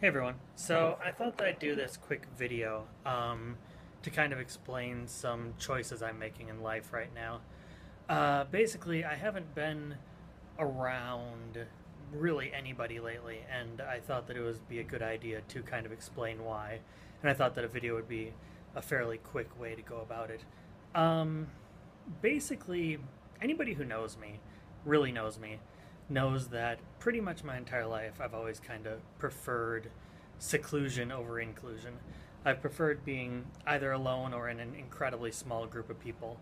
Hey everyone. So I thought that I'd do this quick video to kind of explain some choices I'm making in life right now. Basically, I haven't been around really anybody lately, and I thought that it would be a good idea to kind of explain why. And I thought that a video would be a fairly quick way to go about it. Um, Basically, anybody who knows me, really knows me, knows that pretty much my entire life I've always kind of preferred seclusion over inclusion. I've preferred being either alone or in an incredibly small group of people.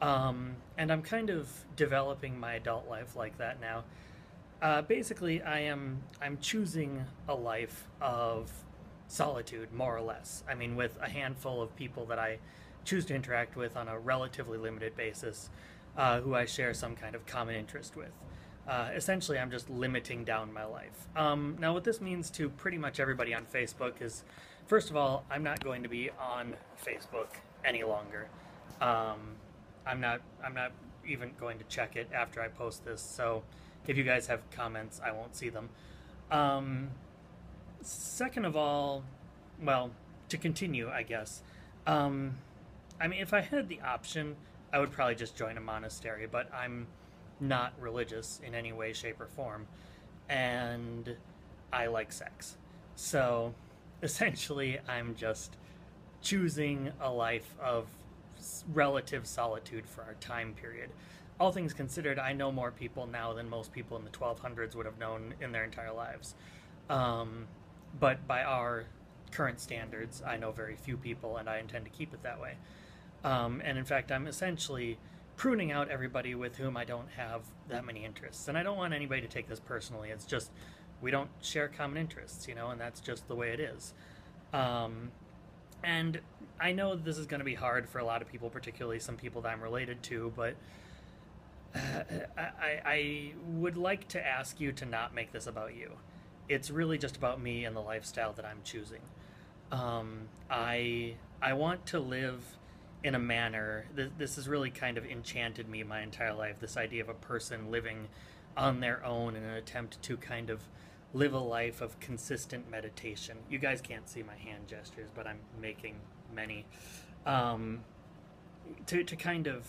And I'm kind of developing my adult life like that now. Basically, I'm choosing a life of solitude, more or less. I mean, with a handful of people that I choose to interact with on a relatively limited basis, who I share some kind of common interest with. Essentially, I'm just limiting down my life. Now, what this means to pretty much everybody on Facebook is, first of all, I'm not going to be on Facebook any longer. Um, I'm not even going to check it after I post this. So, if you guys have comments, I won't see them. Um, Second of all, well, to continue, I guess. Um, I mean, if I had the option, I would probably just join a monastery, but I'm not religious in any way, shape, or form, and I like sex. So essentially, I'm just choosing a life of relative solitude for our time period. All things considered, I know more people now than most people in the 1200s would have known in their entire lives. Um, but by our current standards, I know very few people, and I intend to keep it that way. And in fact, I'm essentially pruning out everybody with whom I don't have that many interests. And I don't want anybody to take this personally. It's just we don't share common interests, and that's just the way it is. Um, and I know this is going to be hard for a lot of people, particularly some people that I'm related to, but I would like to ask you to not make this about you. It's really just about me and the lifestyle that I'm choosing. I want to live in a manner. This has really kind of enchanted me my entire life. This idea of a person living on their own in an attempt to kind of live a life of consistent meditation. You guys can't see my hand gestures, but I'm making many. Um, to kind of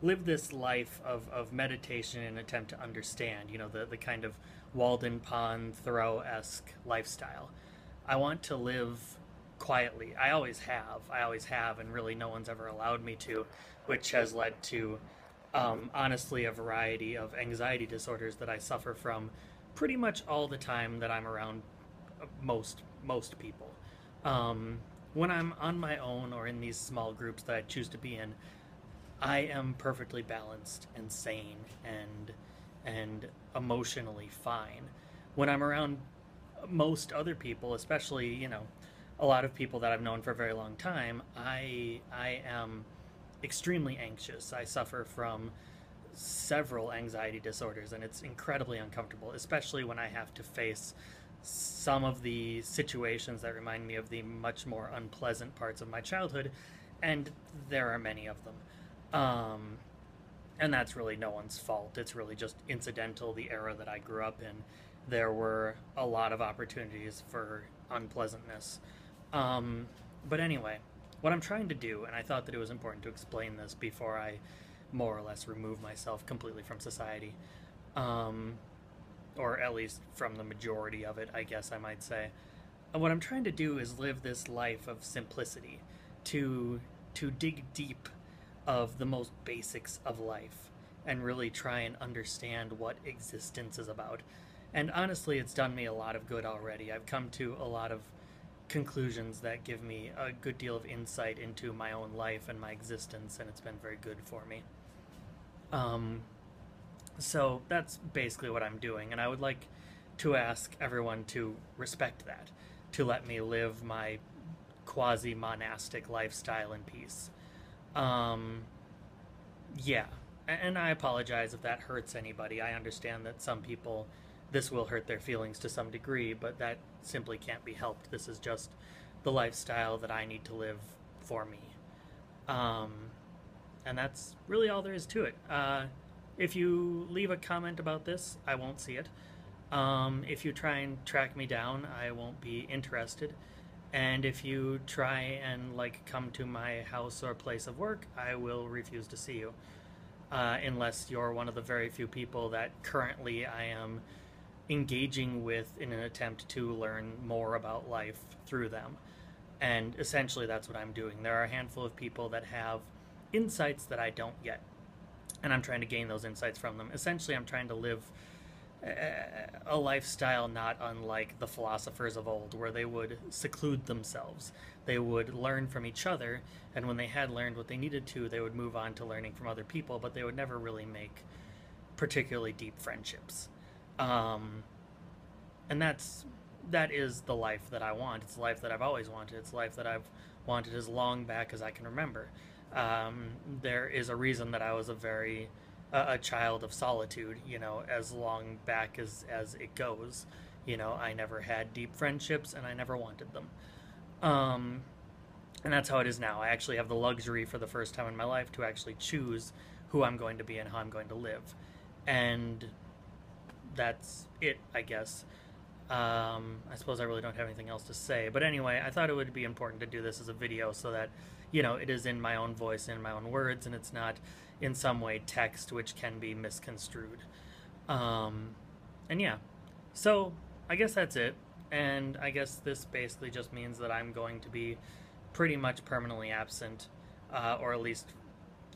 live this life of meditation in an attempt to understand, the kind of Walden Pond, Thoreau-esque lifestyle. I want to live quietly. I always have, and really no one's ever allowed me to, which has led to, honestly, a variety of anxiety disorders that I suffer from pretty much all the time that I'm around most people. When I'm on my own or in these small groups that I choose to be in, I am perfectly balanced and sane and emotionally fine. When I'm around most other people, especially a lot of people that I've known for a very long time, I am extremely anxious. I suffer from several anxiety disorders, and it's incredibly uncomfortable, especially when I have to face some of the situations that remind me of the much more unpleasant parts of my childhood, and there are many of them. Um, and that's really no one's fault. It's really just incidental, the era that I grew up in. There were a lot of opportunities for unpleasantness. Um, but anyway, what I'm trying to do, and I thought that it was important to explain this before I more or less remove myself completely from society, um, or at least from the majority of it, I guess I might say. And what I'm trying to do is live this life of simplicity, to dig deep of the most basics of life and really try and understand what existence is about. And honestly, it's done me a lot of good already. I've come to a lot of conclusions that give me a good deal of insight into my own life and my existence, and it's been very good for me. Um, so that's basically what I'm doing, and I would like to ask everyone to respect that, to let me live my quasi monastic lifestyle in peace. Um, yeah, and I apologize if that hurts anybody. I understand that some people, this will hurt their feelings to some degree, but that simply can't be helped. This is just the lifestyle that I need to live for me. Um, and that's really all there is to it. If you leave a comment about this, I won't see it. If you try and track me down, I won't be interested. And if you try and like come to my house or place of work, I will refuse to see you. Unless you're one of the very few people that currently I am engaging with in an attempt to learn more about life through them. And essentially, that's what I'm doing. There are a handful of people that have insights that I don't yet, and I'm trying to gain those insights from them. Essentially, I'm trying to live a lifestyle not unlike the philosophers of old, where they would seclude themselves. They would learn from each other, and when they had learned what they needed to, they would move on to learning from other people, but they would never really make particularly deep friendships. Um, and that is the life that I want. It's the life that I've always wanted. It's the life that I've wanted as long back as I can remember. There is a reason that I was a child of solitude. You know, as long back as it goes. You know, I never had deep friendships, and I never wanted them. Um, and that's how it is now. I actually have the luxury for the first time in my life to actually choose who I'm going to be and how I'm going to live, and that's it, I guess. I suppose I really don't have anything else to say. But anyway, I thought it would be important to do this as a video so that, you know, it is in my own voice, in my own words, and it's not in some way text, which can be misconstrued. Um, and yeah, so I guess that's it. And I guess this basically just means that I'm going to be pretty much permanently absent, or at least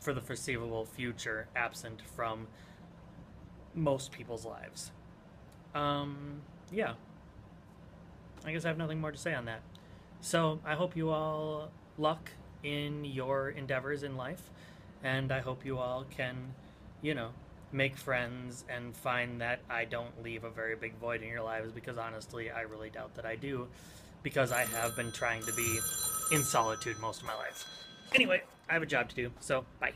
for the foreseeable future, absent from most people's lives. Yeah, I guess I have nothing more to say on that. So I hope you all luck in your endeavors in life, and I hope you all can, you know, make friends and find that I don't leave a very big void in your lives, because honestly, I really doubt that I do, because I have been trying to be in solitude most of my life. Anyway, I have a job to do, so bye.